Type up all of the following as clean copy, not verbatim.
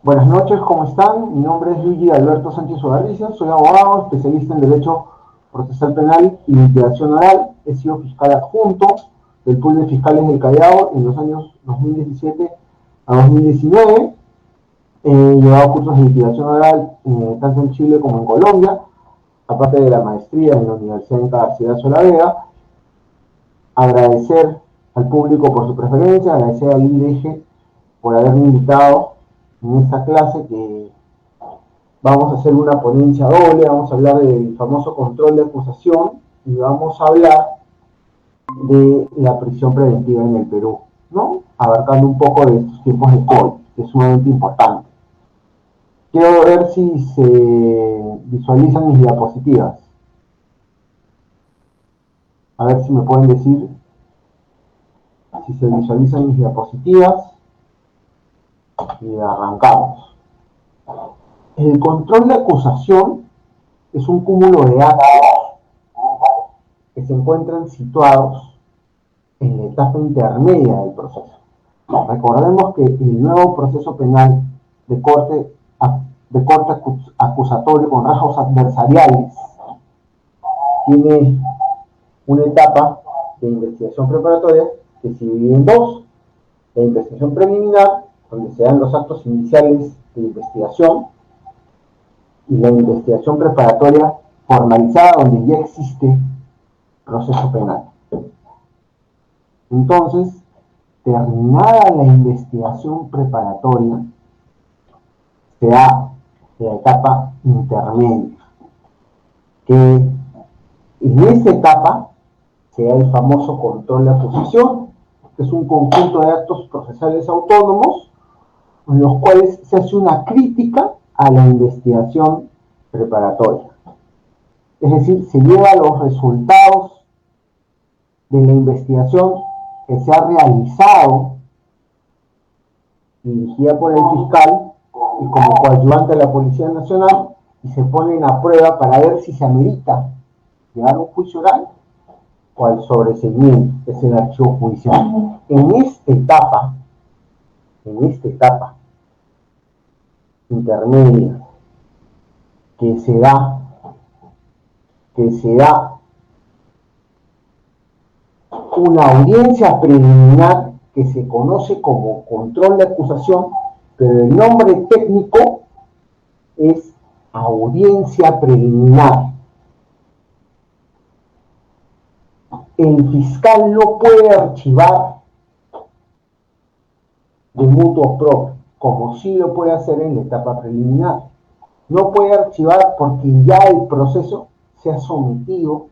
Buenas noches, ¿cómo están? Mi nombre es Luigi Alberto Sánchez Ugarriza, soy abogado, especialista en Derecho Procesal Penal y Litigación Oral. He sido fiscal adjunto del Pool de Fiscales del Callao en los años 2017 a 2019. He llevado cursos de litigación oral tanto en Chile como en Colombia, aparte de la maestría en la Universidad de Garcilaso de la Vega. Agradecer al público por su preferencia, agradecer al IDG por haberme invitado en esta clase que vamos a hacer una ponencia doble, vamos a hablar del famoso control de acusación y vamos a hablar de la prisión preventiva en el Perú, ¿no? Abarcando un poco de estos tiempos de COVID, que es sumamente importante. Quiero ver si se visualizan mis diapositivas. A ver si me pueden decir si se visualizan mis diapositivas y arrancamos. El control de acusación es un cúmulo de actos que se encuentran situados en la etapa intermedia del proceso. Recordemos que el nuevo proceso penal de corte acusatorio con rasgos adversariales tiene una etapa de investigación preparatoria que se divide en dos: la investigación preliminar, donde se dan los actos iniciales de investigación, y la investigación preparatoria formalizada, donde ya existe proceso penal. Entonces, terminada la investigación preparatoria, se da la etapa intermedia, que en esta etapa se da el famoso control de acusación, que es un conjunto de actos procesales autónomos en los cuales se hace una crítica a la investigación preparatoria. Es decir, se lleva los resultados de la investigación que se ha realizado, dirigida por el fiscal y como coadyuvante de la Policía Nacional, y se ponen a prueba para ver si se amerita llevar un juicio oral o al sobreseimiento, que es el archivo judicial. En esta etapa intermedia que se da una audiencia preliminar que se conoce como control de acusación, pero el nombre técnico es audiencia preliminar. El fiscal no puede archivar de mutuo propio, como sí lo puede hacer en la etapa preliminar. No puede archivar porque ya el proceso se ha sometido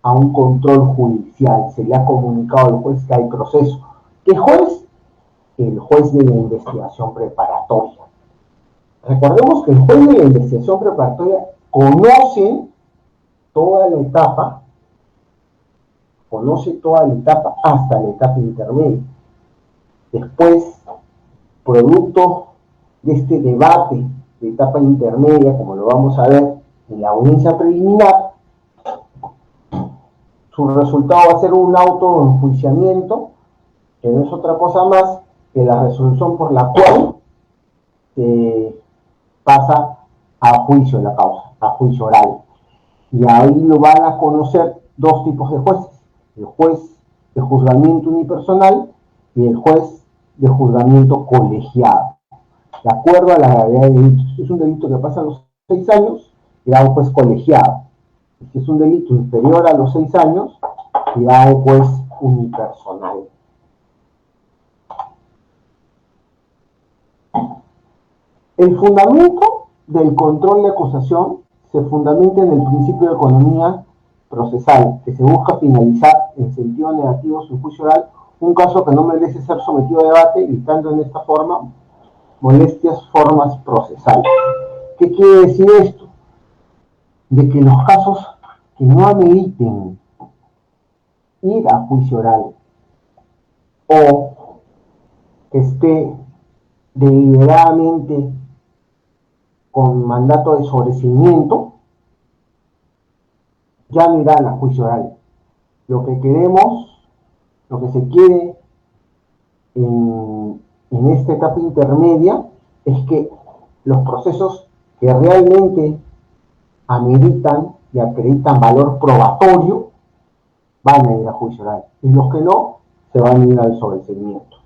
a un control judicial, se le ha comunicado al juez que hay proceso. ¿Qué juez? El juez de la investigación preparatoria. Recordemos que el juez de la investigación preparatoria conoce toda la etapa hasta la etapa intermedia. Después, producto de este debate de etapa intermedia, como lo vamos a ver en la audiencia preliminar, su resultado va a ser un auto de enjuiciamiento, que no es otra cosa más que la resolución por la cual se pasa a juicio la causa, a juicio oral. Y ahí lo van a conocer dos tipos de jueces: el juez de juzgamiento unipersonal y el juez de juzgamiento colegiado, de acuerdo a la gravedad del delito. Si es un delito que pasa a los 6 años, será un juez colegiado. Si es un delito inferior a los 6 años, será un juez unipersonal. El fundamento del control de acusación se fundamenta en el principio de economía procesal, que se busca finalizar en sentido negativo su juicio oral un caso que no merece ser sometido a debate, evitando en esta forma molestias formas procesales. ¿Qué quiere decir esto? De que los casos que no ameriten ir a juicio oral o que esté deliberadamente con mandato de sobreseimiento, ya no irán a juicio oral. Lo que se quiere en esta etapa intermedia es que los procesos que realmente ameritan y acreditan valor probatorio van a ir a juicio oral, y los que no se van a ir al sobreseimiento.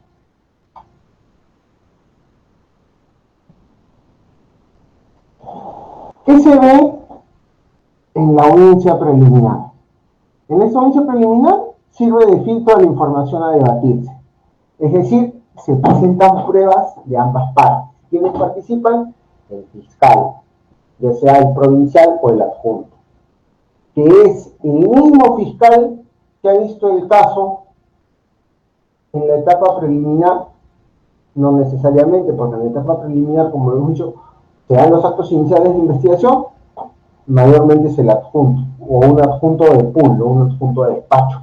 ¿Qué se ve en la audiencia preliminar? En esta audiencia preliminar sirve de filtro a la información a debatirse, es decir, se presentan pruebas de ambas partes. ¿Quiénes participan? El fiscal, ya sea el provincial o el adjunto, que es el mismo fiscal que ha visto el caso en la etapa preliminar, no necesariamente, porque en la etapa preliminar, como hemos dicho, se dan los actos iniciales de investigación, mayormente es el adjunto, o un adjunto de pool, o un adjunto de despacho.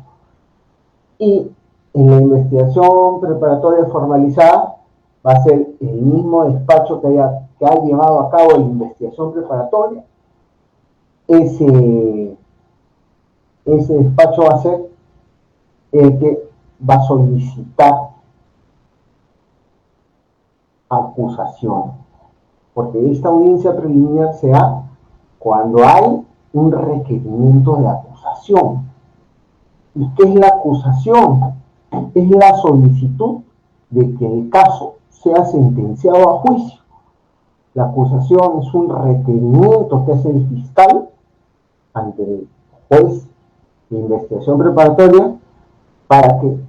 Y en la investigación preparatoria formalizada va a ser el mismo despacho que ha llevado a cabo la investigación preparatoria. Ese despacho va a ser el que va a solicitar acusación, porque esta audiencia preliminar se da cuando hay un requerimiento de acusación. ¿Y qué es la acusación? Es la solicitud de que el caso sea sentenciado a juicio. La acusación es un requerimiento que hace el fiscal ante el juez de investigación preparatoria para que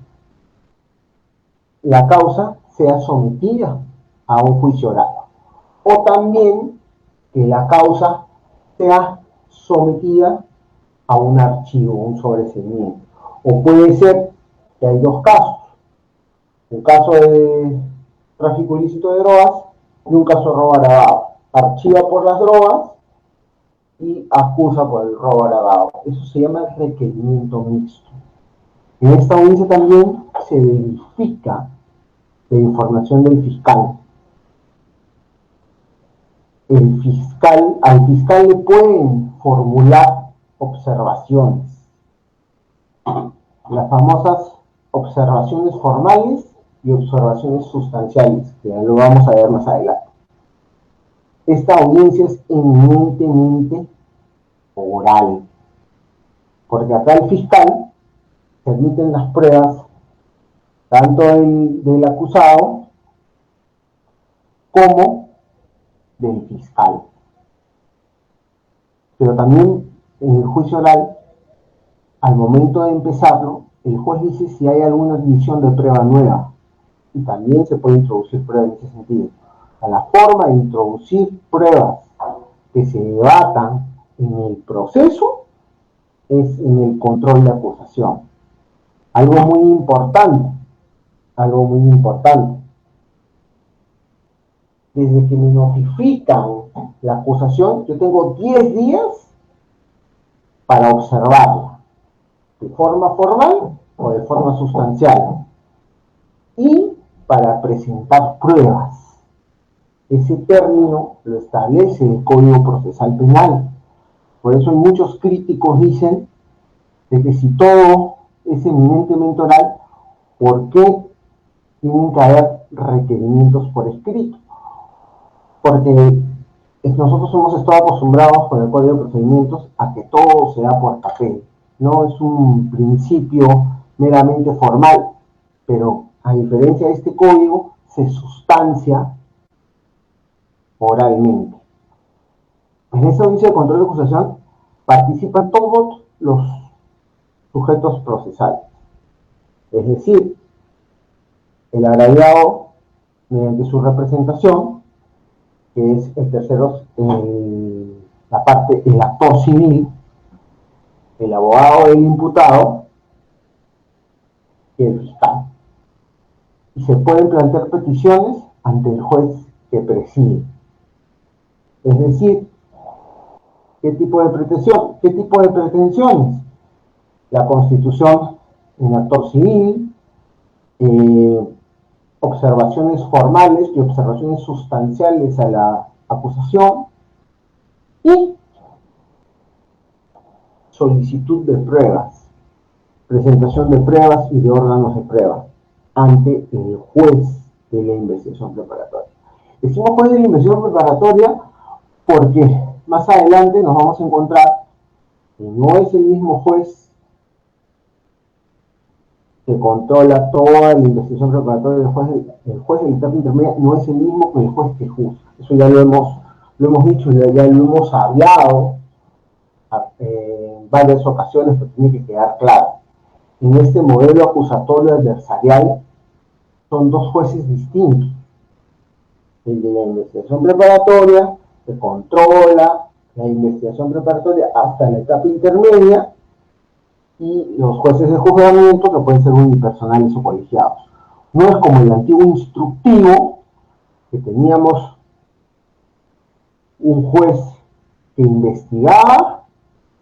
la causa sea sometida a un juicio oral, o también que la causa sea sometida a un archivo, un sobreseimiento. O puede ser que hay dos casos, un caso de tráfico ilícito de drogas y un caso de robo agravado. Archiva por las drogas y acusa por el robo agravado. Eso se llama requerimiento mixto. En esta audiencia también se verifica la información del fiscal. Al fiscal le pueden formular observaciones, las famosas observaciones formales y observaciones sustanciales, que ya lo vamos a ver más adelante. Esta audiencia es eminentemente oral, porque acá el fiscal se admiten las pruebas tanto del acusado como del fiscal. Pero también en el juicio oral, al momento de empezarlo, el juez dice si hay alguna admisión de prueba nueva, y también se puede introducir pruebas en ese sentido. La forma de introducir pruebas que se debatan en el proceso es en el control de acusación. Algo muy importante. Desde que me notifican la acusación, yo tengo 10 días para observarla, de forma formal o de forma sustancial, y para presentar pruebas. Ese término lo establece el Código Procesal Penal. Por eso muchos críticos dicen de que si todo es eminentemente oral, ¿por qué tienen que haber requerimientos por escrito? Porque nosotros hemos estado acostumbrados con el Código de Procedimientos a que todo se da por papel. No es un principio meramente formal, pero a diferencia de este código, se sustancia oralmente. En esta audiencia de control de acusación participan todos los sujetos procesales, es decir, el agraviado mediante su representación, que es el tercero, la parte, el actor civil, el abogado del imputado y el fiscal. Y se pueden plantear peticiones ante el juez que preside. Es decir, ¿qué tipo de pretensión? ¿Qué tipo de pretensiones? La constitución en actor civil, observaciones formales y observaciones sustanciales a la acusación y solicitud de pruebas, presentación de pruebas y de órganos de prueba ante el juez de la investigación preparatoria. Decimos juez de la investigación preparatoria porque más adelante nos vamos a encontrar que no es el mismo juez que controla toda la investigación preparatoria. El juez de la etapa intermedia no es el mismo que el juez que juzga. Eso ya lo hemos dicho, ya lo hemos hablado en varias ocasiones, pero tiene que quedar claro. En este modelo acusatorio adversarial son dos jueces distintos. El de la investigación preparatoria, que controla la investigación preparatoria hasta la etapa intermedia, y los jueces de juzgamiento, que pueden ser unipersonales o colegiados. No es como el antiguo instructivo, que teníamos un juez que investigaba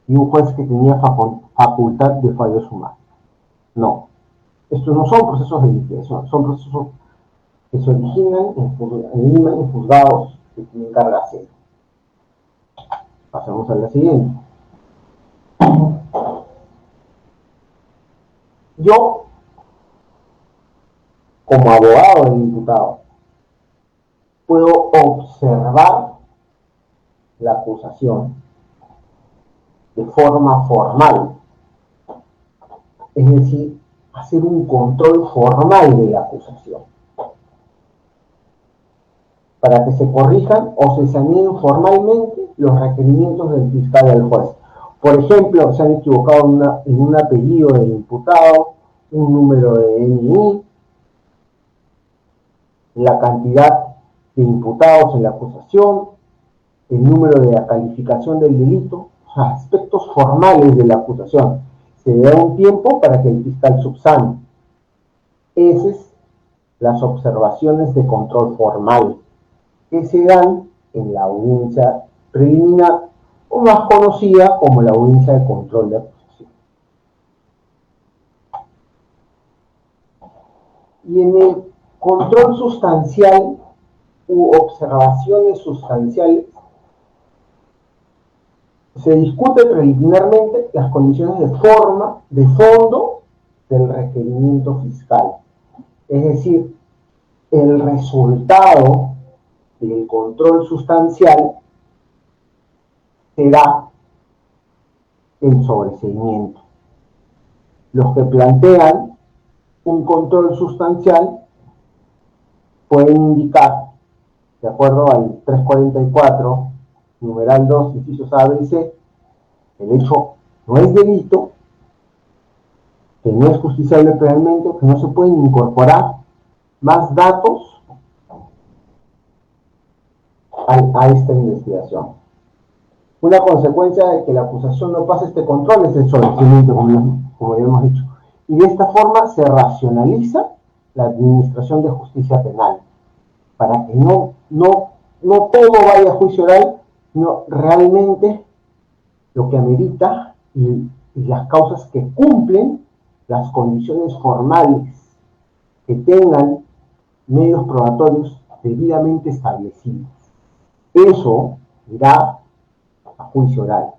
y un juez que tenía facultad de fallos humanos. No, estos no son procesos de investigación, son procesos que se originan en juzgados que tienen carga cero. Pasamos a la siguiente. Yo, como abogado del imputado, puedo observar la acusación de forma formal, es decir, hacer un control formal de la acusación, para que se corrijan o se examinen formalmente los requerimientos del fiscal al juez. Por ejemplo, se han equivocado en un apellido del imputado, un número de DNI, la cantidad de imputados en la acusación, el número de la calificación del delito, o sea, aspectos formales de la acusación. Se le da un tiempo para que el fiscal subsane. Esas son las observaciones de control formal que se dan en la audiencia preliminar, o más conocida como la audiencia de control de acusación. Y en el control sustancial u observaciones sustanciales se discute preliminarmente las condiciones de forma, de fondo del requerimiento fiscal. Es decir, el resultado del control sustancial será el sobreseimiento. Los que plantean un control sustancial pueden indicar, de acuerdo al 344, numeral 2, incisos A, B y C, el hecho no es delito, que no es justiciable penalmente, que no se pueden incorporar más datos a esta investigación. Una consecuencia de que la acusación no pase este control es el sobreseimiento, como ya hemos dicho. Y de esta forma se racionaliza la administración de justicia penal, para que no todo vaya a juicio oral, sino realmente lo que amerita y las causas que cumplen las condiciones formales, que tengan medios probatorios debidamente establecidos. Eso irá a juicio oral.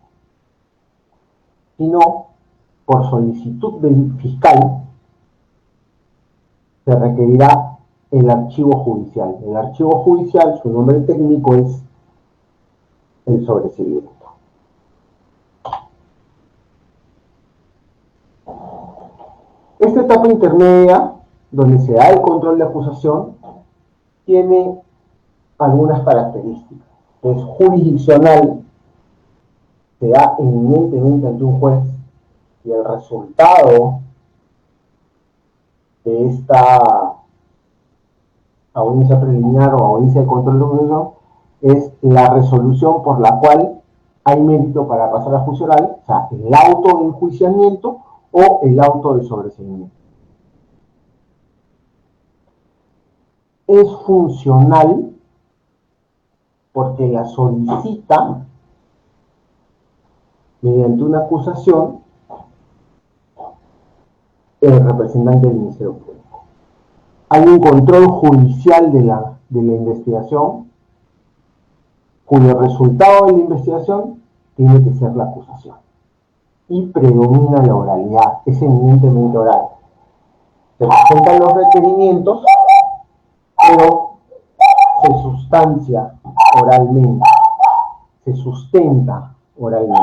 Si no, por solicitud del fiscal, se requerirá el archivo judicial. El archivo judicial, su nombre técnico es el sobreseimiento. Esta etapa intermedia, donde se da el control de acusación, tiene algunas características. Es jurisdiccional, se da eminentemente ante un juez, y el resultado de esta audiencia preliminar o audiencia de control de acusación es la resolución por la cual hay mérito para pasar a juicio oral, o sea, el auto de enjuiciamiento o el auto de sobreseimiento. Es funcional porque la solicita mediante una acusación el representante del Ministerio Público. Hay un control judicial de la investigación, cuyo resultado de la investigación tiene que ser la acusación. Y predomina la oralidad, es eminentemente oral. Se presentan los requerimientos, pero se sustancia sustancia oralmente, se sustenta oralmente.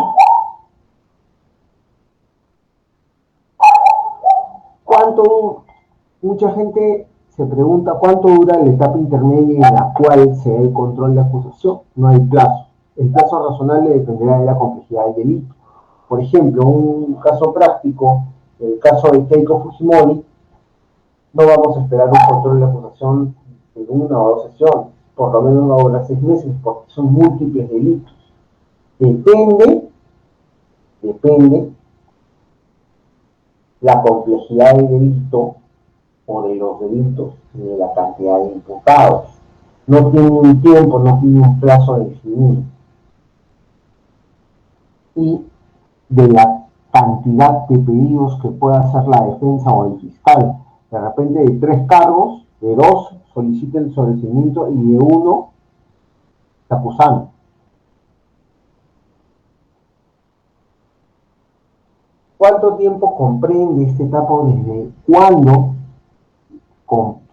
Mucha gente se pregunta cuánto dura la etapa intermedia en la cual se da el control de acusación. No hay plazo. El plazo razonable dependerá de la complejidad del delito. Por ejemplo, un caso práctico, el caso de Keiko Fujimori, no vamos a esperar un control de acusación de 1 o 2 sesiones, por lo menos va a durar 6 meses, porque son múltiples delitos. Depende la complejidad del delito o de los delitos y de la cantidad de imputados. No tiene un tiempo, no tiene un plazo definido. Y de la cantidad de pedidos que pueda hacer la defensa o el fiscal. De repente de 3 cargos, de 2 solicita el sobreseimiento y de 1 está acusando. ¿Cuánto tiempo comprende esta etapa? ¿Desde cuándo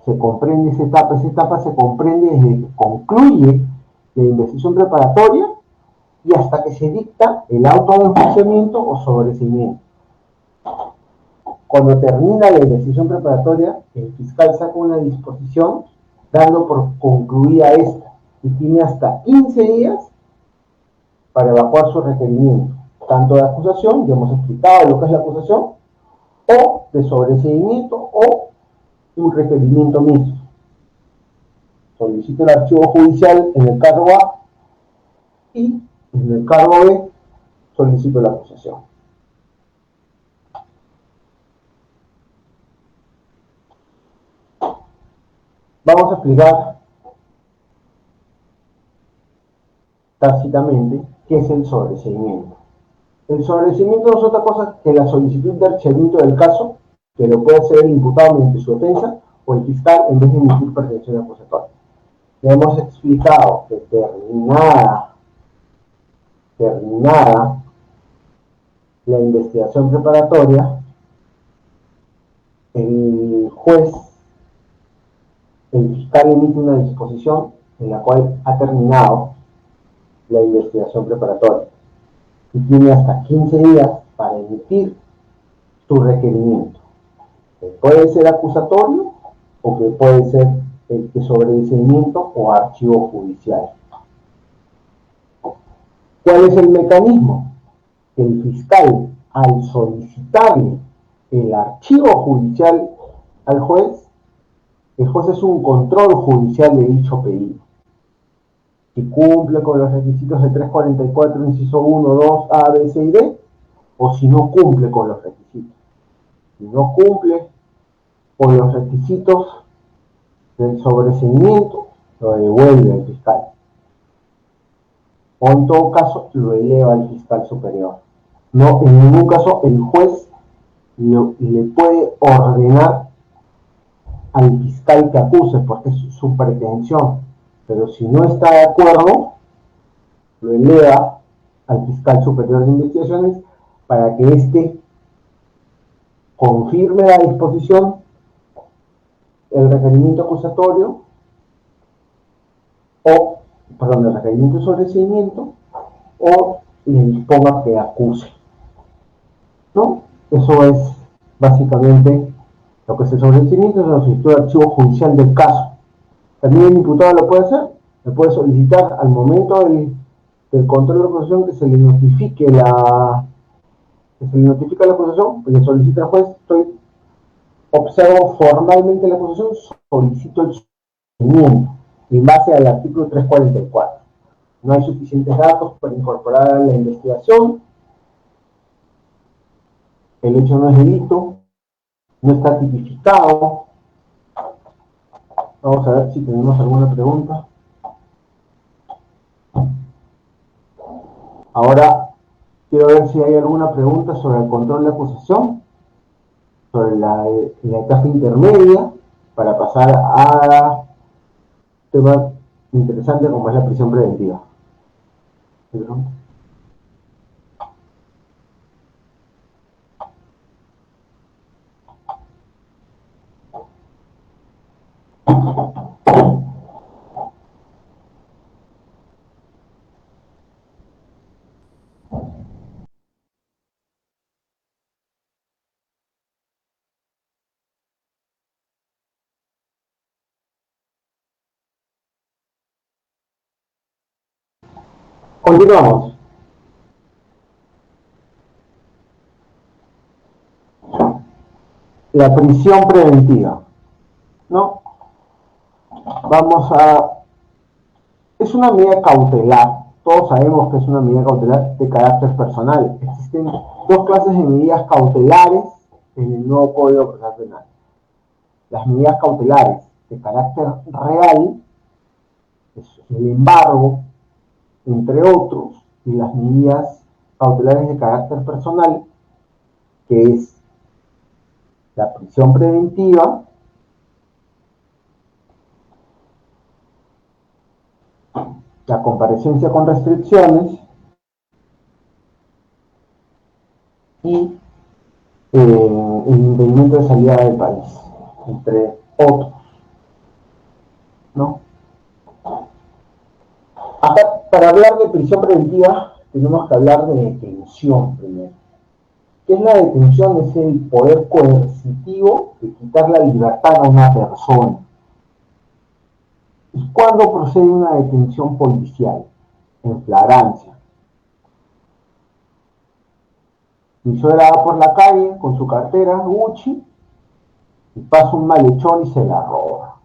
se comprende esa etapa? Esa etapa se comprende desde que concluye la investigación preparatoria y hasta que se dicta el auto de enjuiciamiento o sobreseimiento. Cuando termina la investigación preparatoria, el fiscal saca una disposición dando por concluida esta y tiene hasta 15 días para evacuar su requerimiento, tanto de acusación, ya hemos explicado lo que es la acusación, o de sobreseimiento o un requerimiento mixto. Solicita el archivo judicial en el cargo A y en el cargo B solicito la acusación. Vamos a explicar tácitamente qué es el sobreseimiento. El sobreseimiento no es otra cosa que la solicitud de archivamiento del caso, que lo puede hacer el imputado mediante su defensa o el fiscal en vez de emitir pretensión acusatoria. Ya hemos explicado que terminada la investigación preparatoria, el juez, el fiscal emite una disposición en la cual ha terminado la investigación preparatoria y tiene hasta 15 días para emitir su requerimiento, que puede ser acusatorio o que puede ser de sobreseimiento o archivo judicial. ¿Cuál es el mecanismo? El fiscal, al solicitarle el archivo judicial al juez, el juez es un control judicial de dicho pedido. Si cumple con los requisitos de 344, inciso 1, 2, A, B, C y D, o si no cumple con los requisitos. Si no cumple con los requisitos del sobreseimiento, lo devuelve al fiscal. O en todo caso, lo eleva al fiscal superior. No, en ningún caso el juez le puede ordenar al fiscal que acuse, porque es su pretensión. Pero si no está de acuerdo, lo eleva al fiscal superior de investigaciones para que éste confirme la disposición, el requerimiento acusatorio el requerimiento de sobreseimiento o le disponga que acuse, ¿no? Eso es básicamente lo que es el sobreseimiento, es la solicitud de archivo judicial del caso. También el imputado lo puede hacer, le puede solicitar al momento del control de la acusación que se le notifique la acusación, pues le solicita al juez, observo formalmente la acusación, solicito el sobreseimiento en base al artículo 344. No hay suficientes datos para incorporar a la investigación, el hecho no es delito, no está tipificado. Vamos a ver si tenemos alguna pregunta. Ahora quiero ver si hay alguna pregunta sobre el control de acusación, sobre la etapa intermedia, para pasar a temas interesantes como es la prisión preventiva. Continuamos. La prisión preventiva, ¿no? Es una medida cautelar. Todos sabemos que es una medida cautelar de carácter personal. Existen dos clases de medidas cautelares en el nuevo Código Procesal Penal. Las medidas cautelares de carácter real, el embargo, entre otros, y las medidas cautelares de carácter personal, que es la prisión preventiva, la comparecencia con restricciones y el impedimento de salida del país, entre otros, ¿no? Acá, para hablar de prisión preventiva, tenemos que hablar de detención primero. ¿Qué es la detención? Es el poder coercitivo de quitar la libertad a una persona. ¿Y cuándo procede una detención policial? En flagrancia. Mi suegra va por la calle con su cartera Gucci y pasa un malhechor y se la roba.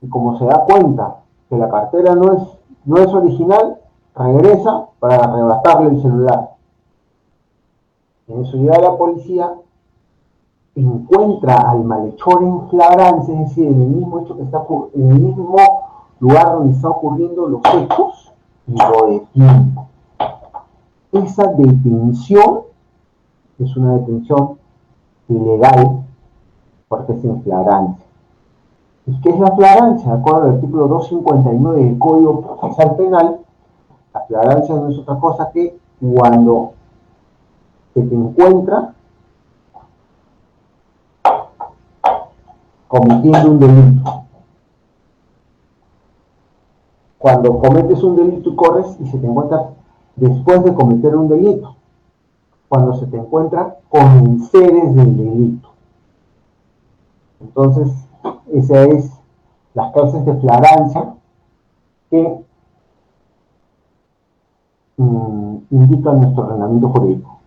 Y como se da cuenta que la cartera no es original, regresa para arrebatarle el celular. En eso llega la policía, encuentra al malhechor en flagrancia, es decir, en el mismo hecho que está en el mismo lugar donde están ocurriendo los hechos, y lo detiene. Esa detención es una detención ilegal porque es en flagrancia. ¿Y qué es la flagrancia? De acuerdo al artículo 259 del Código Procesal Penal, la flagrancia no es otra cosa que cuando se te encuentra cometiendo un delito. Cuando cometes un delito y corres y se te encuentra después de cometer un delito. Cuando se te encuentra con enseres del delito. Entonces, esas es las causas de flagrancia que indican nuestro ordenamiento jurídico.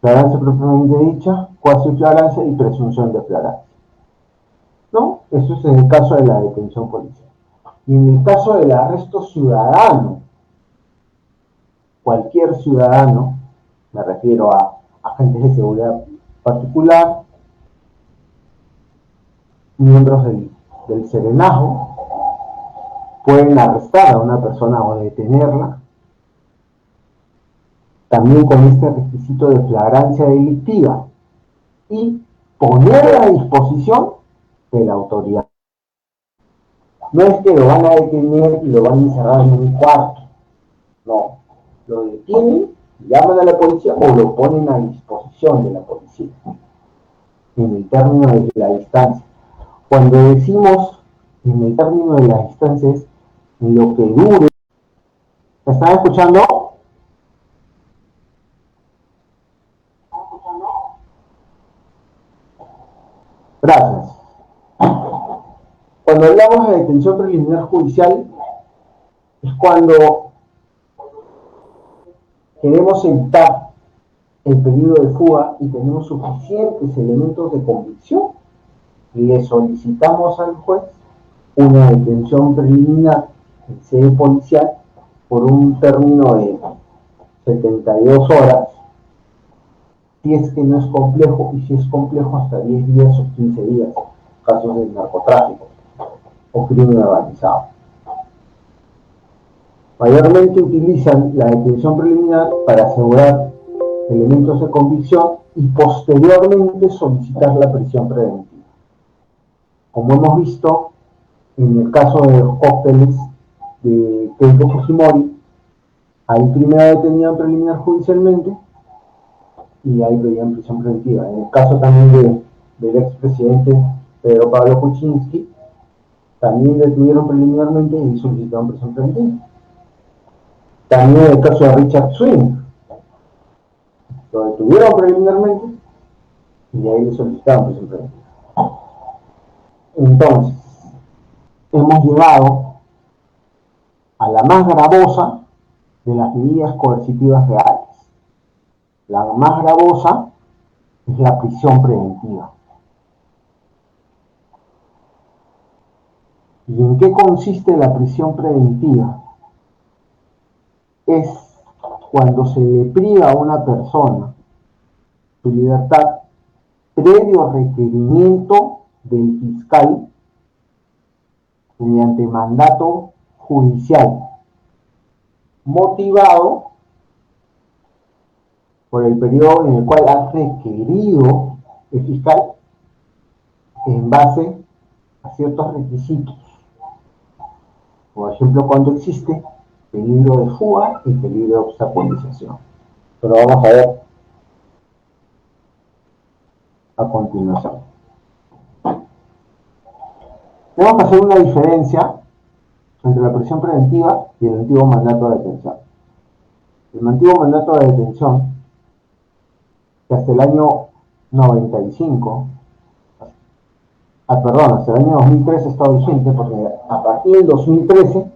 Flagrancia propiamente dicha, cuasi flagrancia y presunción de flagrancia. ¿No? Eso es en el caso de la detención policial. Y en el caso del arresto ciudadano, cualquier ciudadano, me refiero a agentes de seguridad particular, miembros del serenazgo, pueden arrestar a una persona o detenerla, también con este requisito de flagrancia delictiva, y ponerla a disposición de la autoridad. No es que lo van a detener y lo van a encerrar en un cuarto, no, lo detienen, llaman a la policía o lo ponen a disposición de la policía, en el término de la distancia. Cuando decimos en el término de las distancias, en lo que dure. ¿Me están escuchando? Gracias. Cuando hablamos de detención preliminar judicial, es cuando queremos evitar el peligro de fuga y tenemos suficientes elementos de convicción y le solicitamos al juez una detención preliminar en sede policial por un término de 72 horas, si es que no es complejo, y si es complejo hasta 10 días o 15 días, casos de narcotráfico o crimen organizado. Mayormente utilizan la detención preliminar para asegurar elementos de convicción y posteriormente solicitar la prisión preventiva. Como hemos visto en el caso de los cócteles de Keiko Fujimori, ahí primero detenían preliminar judicialmente y ahí pedían prisión preventiva. En el caso también del expresidente Pedro Pablo Kuczynski, también detuvieron preliminarmente y solicitaron prisión preventiva. También en el caso de Richard Swing, lo detuvieron preliminarmente y ahí le solicitaron prisión preventiva. Entonces, hemos llegado a la más gravosa de las medidas coercitivas reales. La más gravosa es la prisión preventiva. ¿Y en qué consiste la prisión preventiva? Es cuando se le priva a una persona su libertad previo requerimiento del fiscal mediante mandato judicial, motivado por el periodo en el cual ha requerido el fiscal en base a ciertos requisitos. Por ejemplo, cuando existe peligro de fuga y peligro de obstaculización. Pero vamos a ver a continuación. Tenemos que hacer una diferencia entre la prisión preventiva y el antiguo mandato de detención. El antiguo mandato de detención, que hasta el año 95, hasta el año 2013 está vigente, porque a partir del 2013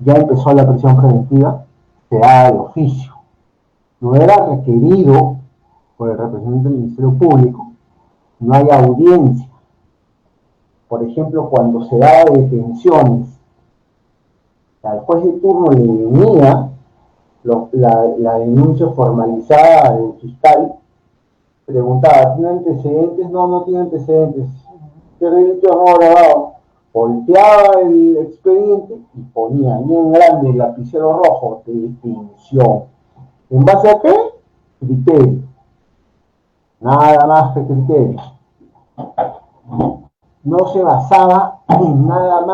ya empezó la prisión preventiva, se da de oficio. No era requerido por el representante del Ministerio Público, no hay audiencia. Por ejemplo, cuando se da detenciones, al juez de turno le venía la denuncia formalizada del fiscal, preguntaba, ¿tiene antecedentes? No, no tiene antecedentes. ¿Qué delito no grabado? Volteaba el expediente y ponía bien grande el lapicero rojo, detención. ¿En base a qué? Criterio. Nada más que criterio. No se basaba en nada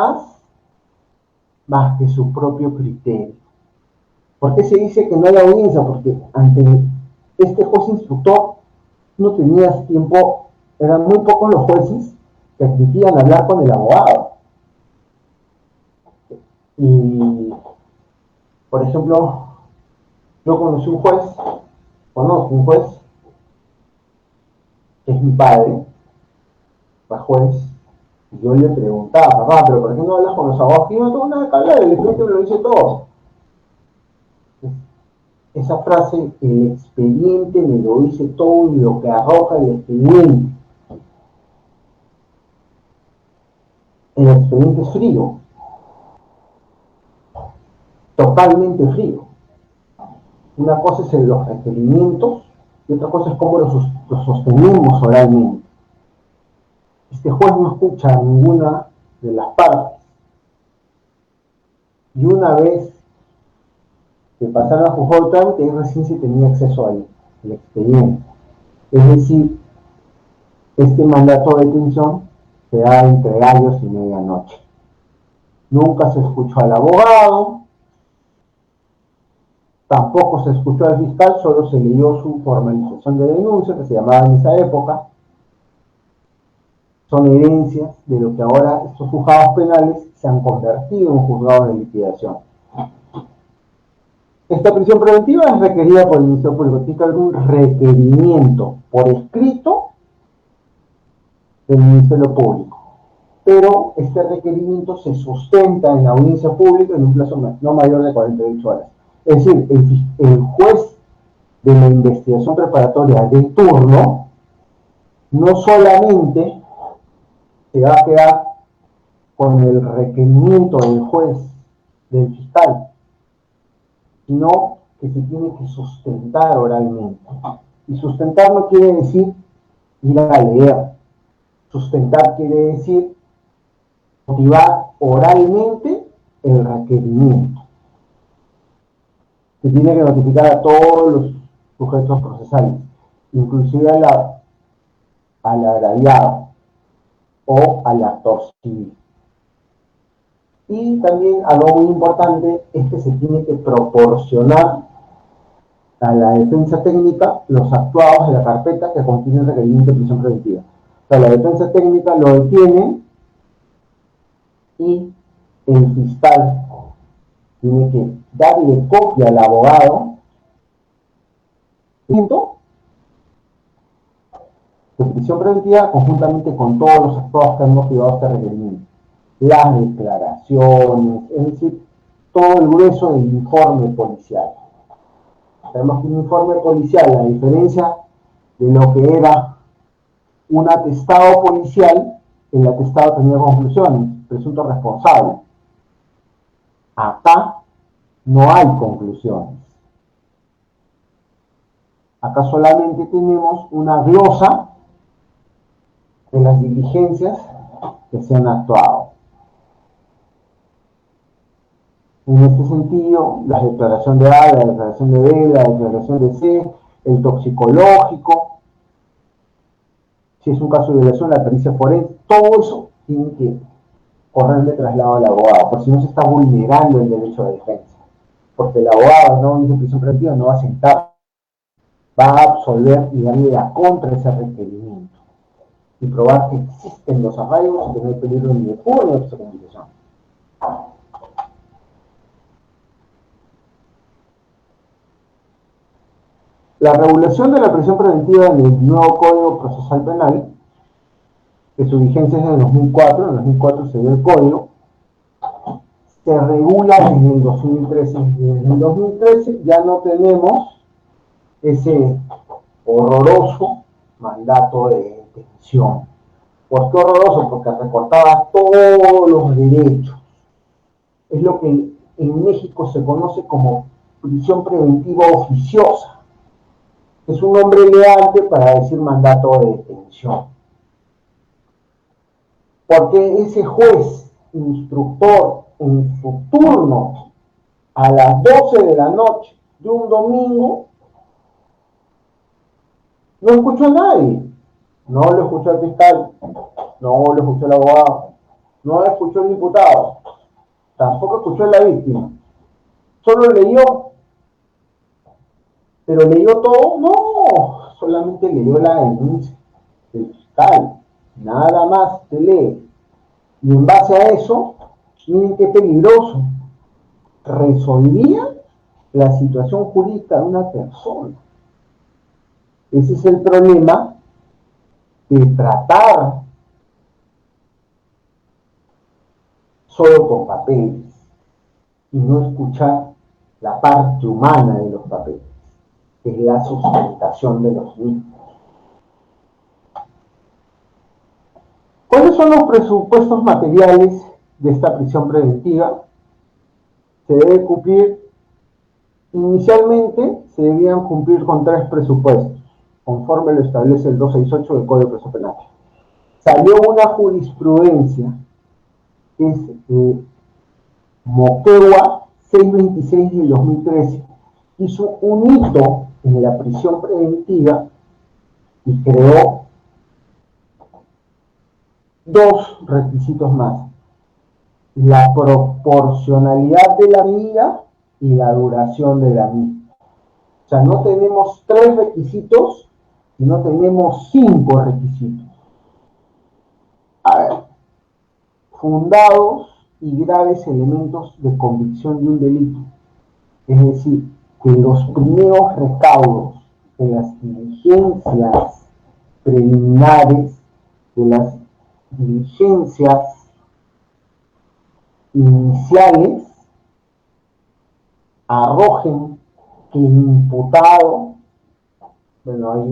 más que su propio criterio. ¿Por qué se dice que no hay audiencia? Porque ante este juez instructor no tenías tiempo, eran muy pocos los jueces que admitían hablar con el abogado. Y, por ejemplo, yo conozco un juez, que es mi padre, fue juez, y yo le preguntaba, papá, ¿pero por qué no hablas con los abogados? Yo no tengo nada que hablar, el expediente me lo dice todo. Esa frase, el expediente me lo dice todo y lo que arroja el expediente. El expediente es frío, totalmente frío. Una cosa es los requerimientos y otra cosa es cómo los sostenemos oralmente. Este juez no escucha a ninguna de las partes. Y una vez que pasaron a juzgar el trámite, recién se tenía acceso al expediente. Es decir, este mandato de detención se da entre gallos y medianoche. Nunca se escuchó al abogado, tampoco se escuchó al fiscal, solo se leyó su formalización de denuncia, que se llamaba en esa época. Son herencias de lo que ahora estos juzgados penales se han convertido en juzgados de liquidación. Esta prisión preventiva es requerida por el Ministerio Público. Tiene que haber un requerimiento por escrito del Ministerio Público. Pero este requerimiento se sustenta en la audiencia pública en un plazo no mayor de 48 horas. Es decir, el juez de la investigación preparatoria de turno no solamente se va a quedar con el requerimiento del juez, del fiscal, sino que se tiene que sustentar oralmente. Y sustentar no quiere decir ir a leer. Sustentar quiere decir motivar oralmente el requerimiento. Se tiene que notificar a todos los sujetos procesales, inclusive al agraviado o al actor civil. Y también algo muy importante es que se tiene que proporcionar a la defensa técnica los actuados de la carpeta que contienen requerimiento de prisión preventiva. O sea, la defensa técnica lo detiene y el fiscal tiene que darle copia al abogado de prisión preventiva conjuntamente con todos los actuados que han motivado este requerimiento. Las declaraciones, es decir, todo el grueso del informe policial. Sabemos que un informe policial, a diferencia de lo que era un atestado policial, el atestado tenía conclusiones, presunto responsable. Acá no hay conclusiones. Acá solamente tenemos una glosa de las diligencias que se han actuado. En este sentido, la declaración de A, la declaración de B, la declaración de C, el toxicológico, si es un caso de violación, la pericia forense, todo eso tiene que correr de traslado al abogado, por si no se está vulnerando el derecho de defensa. Porque el abogado no dice prisión preventiva, no va a sentar, va a absolver y darle la contra ese requerimiento y probar que existen los arraigos y que no hay peligro ni de fuga ni de obstaculización. La regulación de la prisión preventiva en el nuevo Código Procesal Penal, que su vigencia es de 2004, en 2004 se dio el código, se regula desde el 2013. Desde el 2013 ya no tenemos ese horroroso mandato de detención. ¿Por qué horroroso? Porque recortaba todos los derechos. Es lo que en México se conoce como prisión preventiva oficiosa. Es un nombre elegante para decir mandato de detención. Porque ese juez, instructor, en su turno, a las 12 de la noche de un domingo, no escuchó a nadie. No lo escuchó al fiscal, no lo escuchó el abogado, no lo escuchó el diputado, tampoco escuchó a la víctima. Solo leyó. ¿Pero leyó todo? No, solamente leyó la denuncia del fiscal. Nada más se lee. Y en base a eso, miren qué peligroso. Resolvía la situación jurídica de una persona. Ese es el problema de tratar solo con papeles y no escuchar la parte humana de los papeles, que es la sustentación de los mismos. ¿Cuáles son los presupuestos materiales de esta prisión preventiva? Se debe cumplir, inicialmente se debían cumplir con 3 presupuestos, conforme lo establece el 268 del Código de Proceso Penal. Salió una jurisprudencia, que es Moquegua 626 del 2013, hizo un hito en la prisión preventiva y creó 2 requisitos más: la proporcionalidad de la medida y la duración de la misma. O sea, no tenemos 3 requisitos, sino tenemos 5 requisitos. A ver, fundados y graves elementos de convicción de un delito. Es decir, que los primeros recaudos de las diligencias preliminares, de las diligencias iniciales, arrojen que el imputado, bueno, hay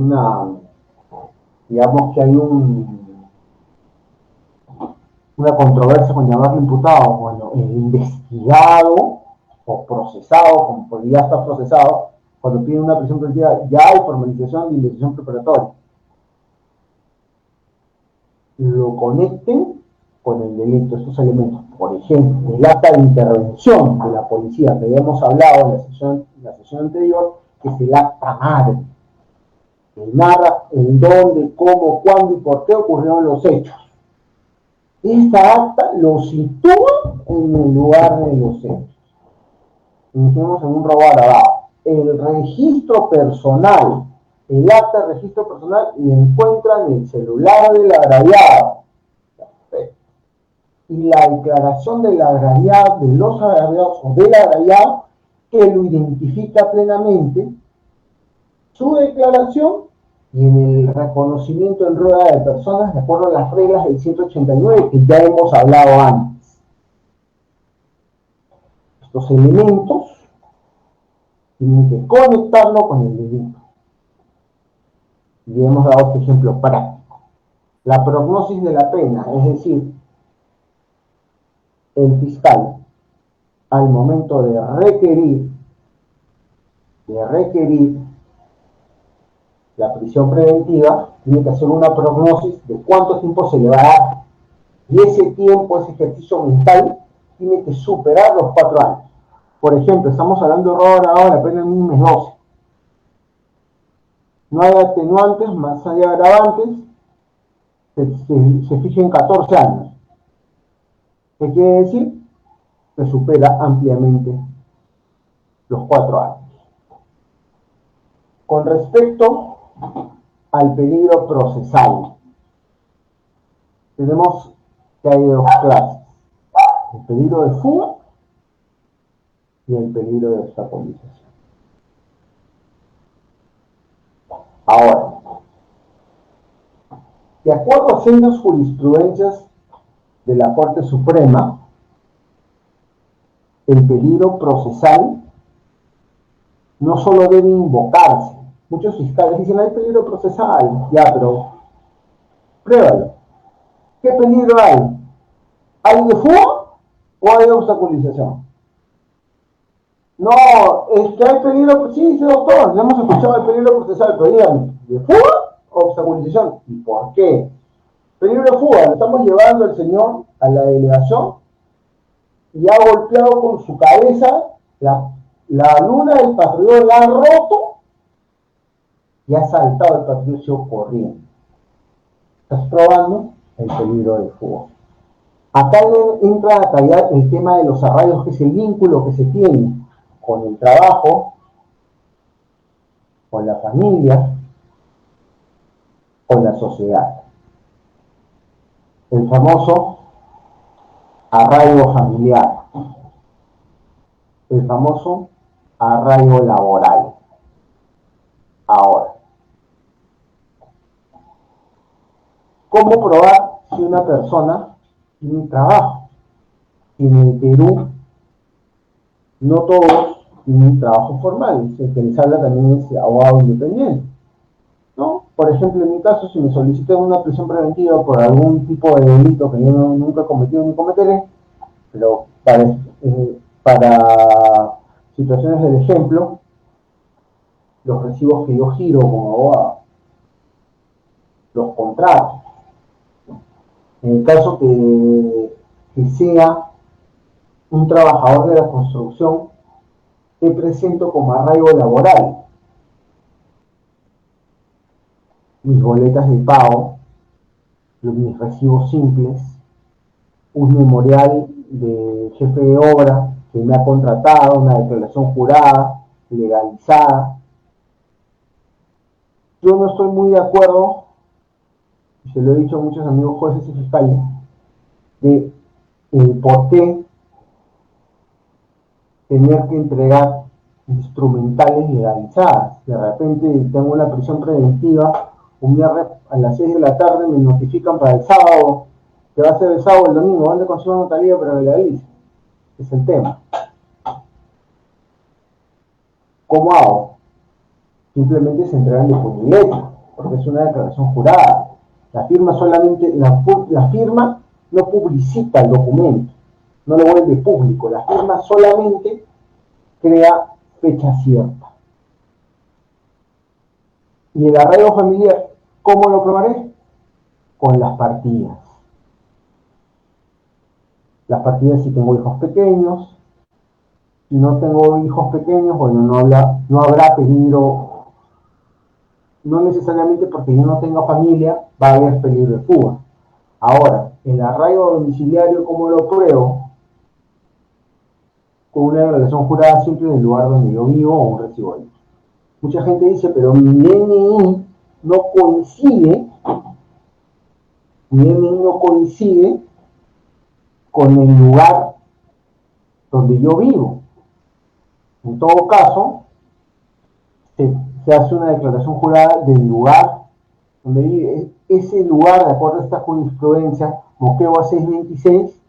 digamos que hay una controversia con llamarlo imputado. Bueno, el investigado o procesado, como podría estar procesado, cuando piden una prisión preventiva, ya hay formalización de investigación preparatoria. Lo conecten con el delito, estos elementos. Por ejemplo, el acta de intervención de la policía, que habíamos hablado en la sesión anterior, que es el acta madre, que narra en dónde, cómo, cuándo y por qué ocurrieron los hechos. Esta acta lo sitúa en el lugar de los hechos. Iniciamos en un robo agravado. El registro personal, el acta de registro personal, y encuentran el celular del agraviado. Y la declaración del agraviado, de los agraviados o del agraviado, que lo identifica plenamente, su declaración y en el reconocimiento en rueda de personas de acuerdo a las reglas del 189 que ya hemos hablado antes. Los elementos tienen que conectarlo con el delito. Y hemos dado este ejemplo práctico. La prognosis de la pena, es decir, el fiscal, al momento de requerir la prisión preventiva, tiene que hacer una prognosis de cuánto tiempo se le va a dar. Y ese tiempo, ese ejercicio mental, tiene que superar los 4 años. Por ejemplo, estamos hablando de robo agravado, la pena mínima es 12. No hay atenuantes, más allá de agravantes, se fija en 14 años. ¿Qué quiere decir? Que supera ampliamente los 4 años. Con respecto al peligro procesal, tenemos que hay 2 clases: el peligro de fuga y el peligro de obstaculización. Ahora, de acuerdo a sendas jurisprudencias de la Corte Suprema, el peligro procesal no solo debe invocarse. Muchos fiscales dicen, hay peligro procesal. Ya, pero pruébalo. ¿Qué peligro hay? ¿Hay de fuga o hay de obstaculización? No, es que hay peligro, sí, doctor, ya hemos escuchado el peligro procesal, pero díganme, ¿de fuga o obstaculización? ¿Y por qué? Peligro de fuga, lo estamos llevando al señor a la delegación y ha golpeado con su cabeza la luna del patrullero, la ha roto y ha saltado el patrullero corriendo. Estás probando el peligro de fuga. Acá entra a tallar el tema de los arraigos, que es el vínculo que se tiene con el trabajo, con la familia, con la sociedad. El famoso arraigo familiar, el famoso arraigo laboral. Ahora, ¿cómo probar si una persona tiene trabajo? En el Perú, no todos tienen trabajo formal. El que les habla también es abogado independiente, ¿no? Por ejemplo, en mi caso, si me solicitan una prisión preventiva por algún tipo de delito que yo nunca he cometido ni cometeré, pero para situaciones del ejemplo, los recibos que yo giro como abogado, los contratos. En el caso que sea un trabajador de la construcción, te presento como arraigo laboral mis boletas de pago, mis recibos simples, un memorial de jefe de obra que me ha contratado, una declaración jurada, legalizada. Yo no estoy muy de acuerdo, y se lo he dicho a muchos amigos jueces y fiscales, de por qué tener que entregar instrumentales legalizadas. De repente tengo una prisión preventiva, un viernes a las 6 de la tarde me notifican para el sábado, que va a ser el sábado o el domingo, ¿dónde consigo notaría para que legalice? Es el tema. ¿Cómo hago? Simplemente se entregan de puño y letra, porque es una declaración jurada. La firma solamente, la firma no publicita el documento, no lo vuelve público. La firma solamente crea fecha cierta. Y el arraigo familiar, ¿cómo lo probaré? Con las partidas. Las partidas si tengo hijos pequeños. Si no tengo hijos pequeños, bueno, no habrá peligro, no necesariamente porque yo no tenga familia, va a haber peligro de fuga. Ahora, el arraigo domiciliario, ¿cómo lo pruebo? Con una declaración jurada simple del lugar donde yo vivo o un recibo de luz. Mucha gente dice, pero mi DNI no coincide con el lugar donde yo vivo. En todo caso, se hace una declaración jurada del lugar donde vive. Ese lugar, de acuerdo a esta jurisprudencia, Moquegua 626,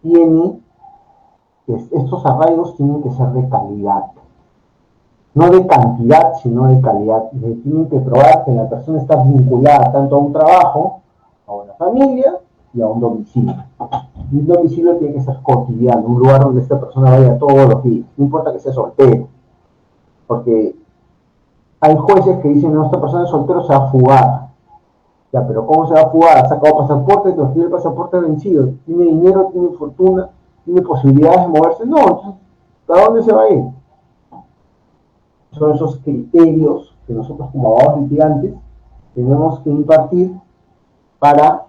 tiene estos arraigos tienen que ser de calidad, no de cantidad, sino de calidad. Tienen que probar que la persona está vinculada tanto a un trabajo, a una familia y a un domicilio. Y un domicilio tiene que ser cotidiano, un lugar donde esta persona vaya todos los días, no importa que sea soltero, porque hay jueces que dicen, no, esta persona es soltero, se va a fugar. Ya, pero ¿cómo se va a fugar? Ha sacado pasaporte, nos tiene el pasaporte vencido, tiene dinero, tiene fortuna, tiene posibilidades de moverse. No, entonces, ¿a dónde se va a ir? Son esos criterios que nosotros como abogados litigantes tenemos que impartir para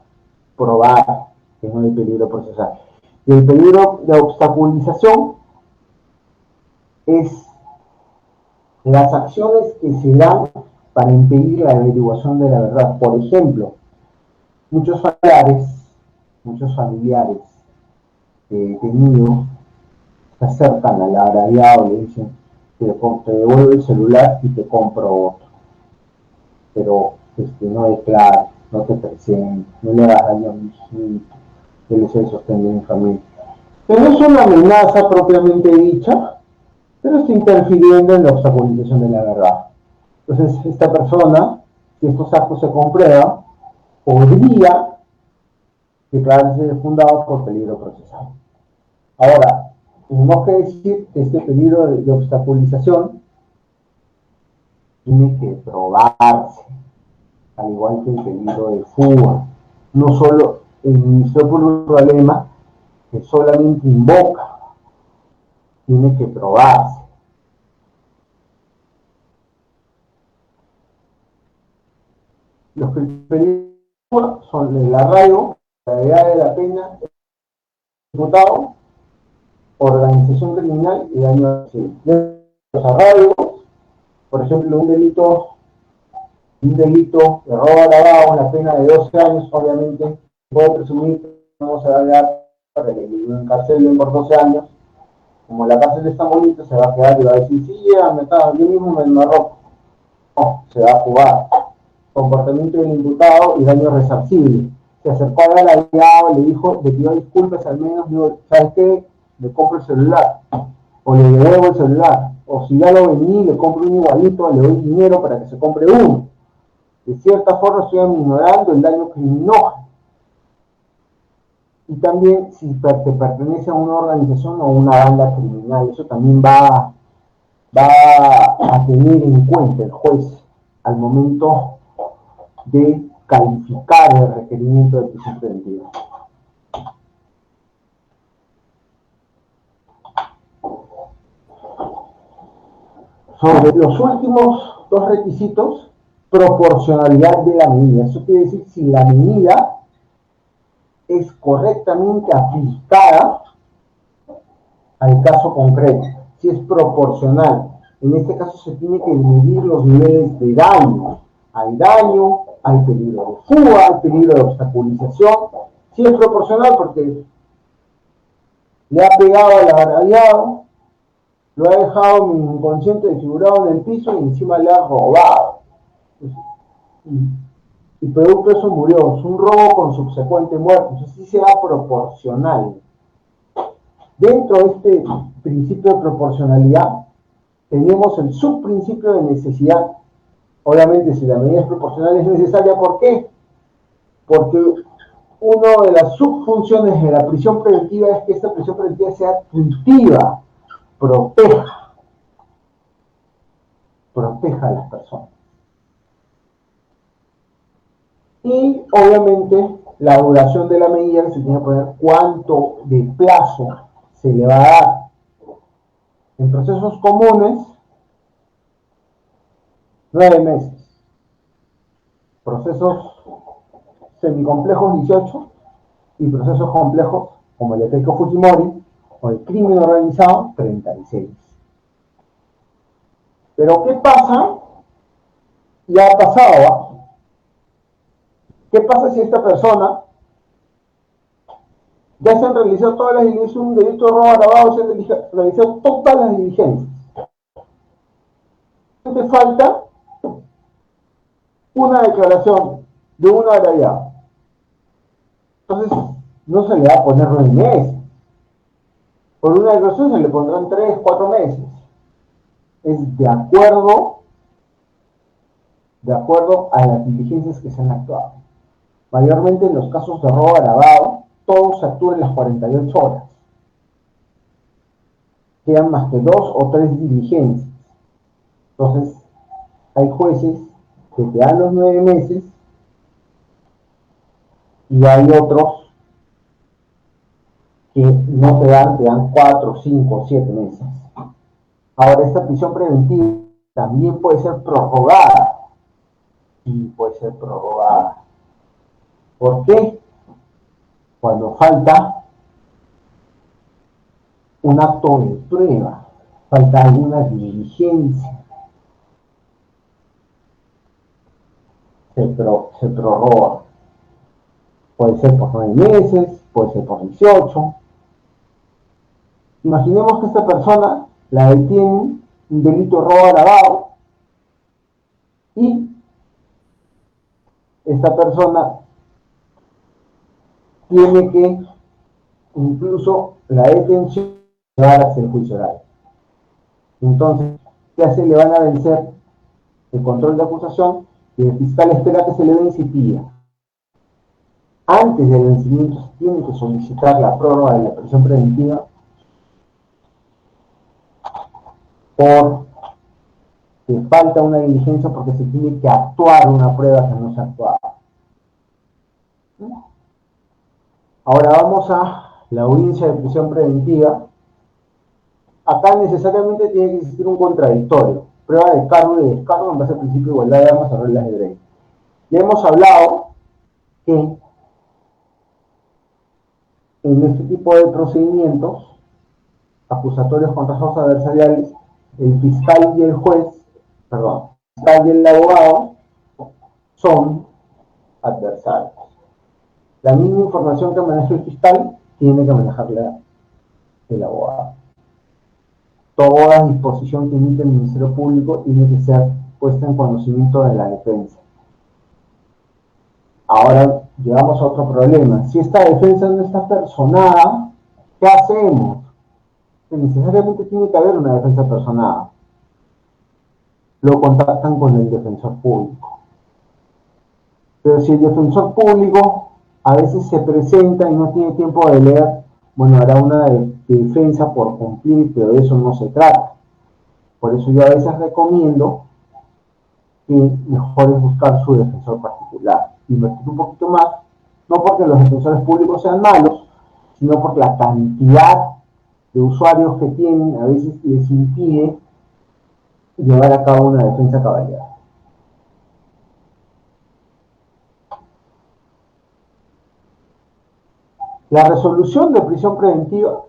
probar que no hay peligro procesal. Y el peligro de obstaculización es las acciones que se dan para impedir la averiguación de la verdad. Por ejemplo, muchos familiares detenidos se acercan al agraviado y le dicen, te devuelvo el celular y te compro otro. Pero no declares, no te presentes, no le hagas daño a mi hijito, que él es el sostén de mi familia. Que no es una amenaza propiamente dicha, pero está interfiriendo en la obstaculización de la verdad. Entonces, esta persona, si estos actos se comprueban, podría declararse fundado por peligro procesal. Ahora, tenemos que decir que este peligro de obstaculización tiene que probarse, al igual que el peligro de fuga. No solo el Ministerio Público Alema, que solamente invoca, tiene que probarse. Los peligros son el arraigo, la gravedad de la pena, imputado, organización criminal y daño a los arraigos, por ejemplo, un delito de robo agravado, una pena de 12 años, obviamente, puedo presumir que no se va a quedar para que lo encarcelen por 12 años. Como la cárcel está bonita, se va a quedar y va a decir, sí, ya me está, yo mismo me enmarró. No, se va a jugar. Comportamiento del imputado y daño resarcible. Se acercó al agraviado, le dijo, le pidió disculpas al menos, digo, ¿sabes qué? Le compro el celular, o le devuelvo el celular, o si ya lo vení, le compro un igualito, le doy dinero para que se compre uno. De cierta forma estoy aminorando el daño criminógeno. Y también si te pertenece a una organización o una banda criminal, eso también va a tener en cuenta el juez al momento de calificar el requerimiento de prisión preventiva. Sobre los últimos dos requisitos, proporcionalidad de la medida. Eso quiere decir si la medida es correctamente aplicada al caso concreto, si es proporcional. En este caso se tiene que medir los niveles de daño. Hay daño, hay peligro de fuga, hay peligro de obstaculización. Si es proporcional porque le ha pegado al agraviado, lo ha dejado inconsciente desfigurado en el piso y encima le ha robado. Y producto de eso murió. Es un robo con subsecuente muerte. Entonces sí será proporcional. Dentro de este principio de proporcionalidad tenemos el subprincipio de necesidad. Obviamente, si la medida es proporcional es necesaria, ¿por qué? Porque una de las subfunciones de la prisión preventiva es que esta prisión preventiva sea punitiva, proteja a las personas. Y obviamente la duración de la medida, que se tiene que poner cuánto de plazo se le va a dar. En procesos comunes, 9 meses. Procesos semicomplejos, 18. Y procesos complejos, como el de Keiko Fujimori, o el crimen organizado, 36. Pero ¿qué pasa? Ya ha pasado. ¿Qué pasa si esta persona ya se han realizado todas las diligencias, un delito de robo agravado, se han realizado todas las diligencias? Te falta una declaración de un agraviado. Entonces, no se le va a poner 9 meses. Por una declaración se le pondrán 3, 4 meses. Es de acuerdo a las diligencias que se han actuado. Mayormente en los casos de robo agravado, todos se actúan en las 48 horas. Quedan más que 2 o 3 diligencias. Entonces, hay jueces que te dan los 9 meses y hay otros que no te dan 4, 5, 7 meses. Ahora, esta prisión preventiva también puede ser prorrogada. Sí, puede ser prorrogada. ¿Por qué? Cuando falta un acto de prueba, falta alguna diligencia, se prorroga. Puede ser por 9 meses, puede ser por 18. Imaginemos que esta persona la detienen un delito de robo agravado y esta persona tiene que incluso la detención llevar hacia el juicio oral. Entonces, ¿qué hace? Le van a vencer el control de acusación y el fiscal espera que se le vence y pida. Antes del vencimiento se tiene que solicitar la prórroga de la prisión preventiva porque falta una diligencia, porque se tiene que actuar una prueba que no se ha actuado. Ahora vamos a la audiencia de prisión preventiva. Acá necesariamente tiene que existir un contradictorio, prueba de cargo y descargo en base al principio de igualdad de armas o reglas de derecho. Ya hemos hablado que en este tipo de procedimientos acusatorios contra los adversariales, el fiscal y el fiscal y el abogado son adversarios. La misma información que maneja el fiscal tiene que manejarla el abogado. Toda disposición que emite el Ministerio Público tiene que ser puesta en conocimiento de la defensa. Ahora llegamos a otro problema. Si esta defensa no está personada, ¿qué hacemos? Que necesariamente tiene que haber una defensa personada. Lo contactan con el defensor público. Pero si el defensor público a veces se presenta y no tiene tiempo de leer, bueno, hará una defensa por cumplir, pero de eso no se trata. Por eso yo a veces recomiendo que mejor es buscar su defensor particular. Invertir un poquito más, no porque los defensores públicos sean malos, sino porque la cantidad de usuarios que tienen a veces les impide llevar a cabo una defensa caballera. La resolución de prisión preventiva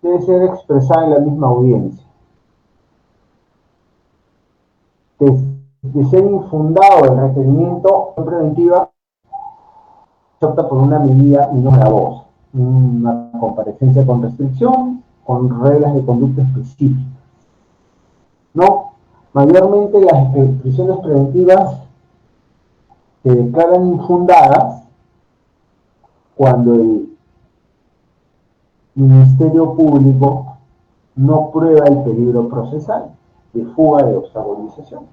debe ser expresada en la misma audiencia. De ser infundado el requerimiento preventiva, se opta por una medida y no gravosa, una comparecencia con restricción, con reglas de conducta específicas. No, mayormente las prisiones preventivas se declaran infundadas cuando el Ministerio Público no prueba el peligro procesal de fuga, de obstaculización.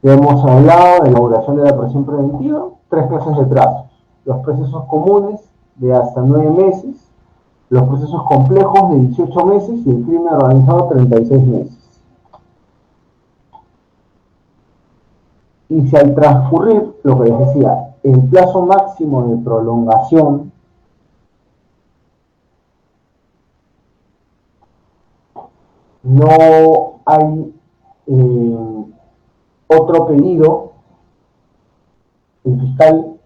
Ya hemos hablado de la elaboración de la prisión preventiva, 3 clases de trazos: los procesos comunes de hasta 9 meses, los procesos complejos de 18 meses y el crimen organizado 36 meses. Y si al transcurrir, lo que les decía, el plazo máximo de prolongación no hay otro pedido fiscal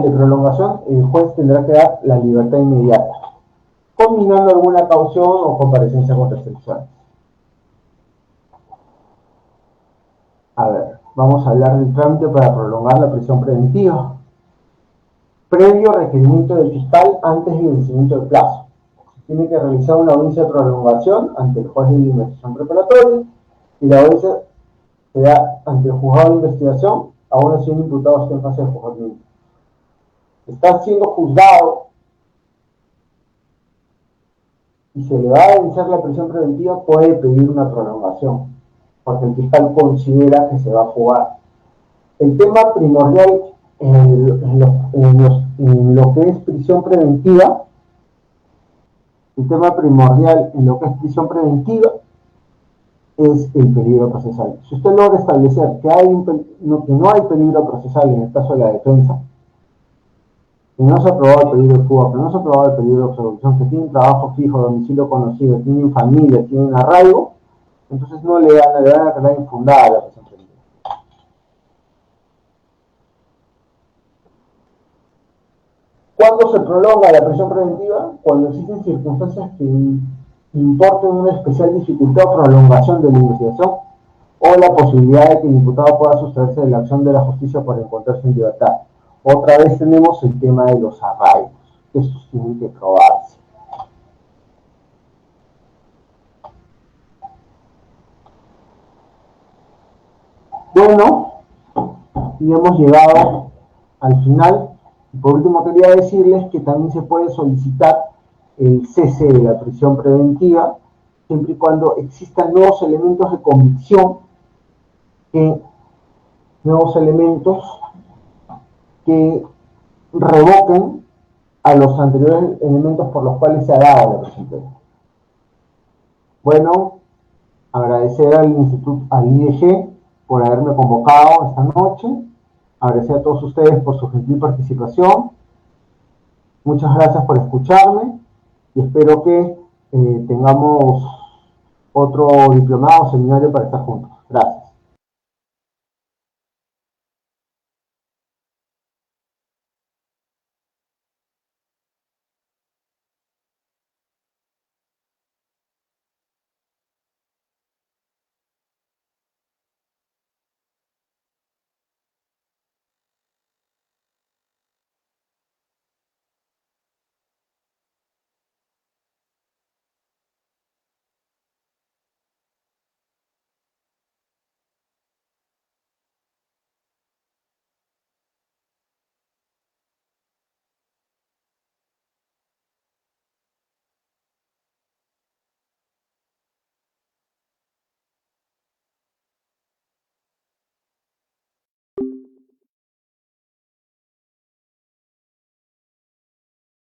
de prolongación, el juez tendrá que dar la libertad inmediata, combinando alguna caución o comparecencia con restricciones. A ver, vamos a hablar del trámite para prolongar la prisión preventiva. Previo requerimiento del fiscal antes del vencimiento del plazo. Se tiene que realizar una audiencia de prolongación ante el juez de investigación preparatoria y la audiencia se da ante el juzgado de investigación, aún así un imputado esté en fase de juzgamiento. está siendo juzgado y se le va a vencer la prisión preventiva, puede pedir una prolongación, porque el fiscal considera que se va a jugar. El tema primordial en lo que es prisión preventiva, el tema primordial en lo que es prisión preventiva es el peligro procesal. Si usted logra establecer que no hay peligro procesal en el caso de la defensa, que no se ha probado el peligro de fuga, que no se ha probado el peligro de obstrucción, que tienen trabajo fijo, domicilio conocido, tienen familia, tienen arraigo, entonces no le van a declarar infundada la prisión preventiva. ¿Cuándo se prolonga la prisión preventiva? Cuando existen circunstancias que importen una especial dificultad o prolongación de la investigación o la posibilidad de que el imputado pueda sustraerse de la acción de la justicia por encontrarse en libertad. Otra vez tenemos el tema de los arraigos. Estos tienen que probarse. Bueno, y hemos llegado al final. Y por último quería decirles que también se puede solicitar el cese de la prisión preventiva siempre y cuando existan nuevos elementos de convicción, nuevos elementos que revoquen a los anteriores elementos por los cuales se ha dado la prisión preventiva. Bueno, agradecer al Instituto, al IEG, por haberme convocado esta noche. Agradecer a todos ustedes por su gentil participación. Muchas gracias por escucharme y espero que tengamos otro diplomado o seminario para estar juntos. Gracias.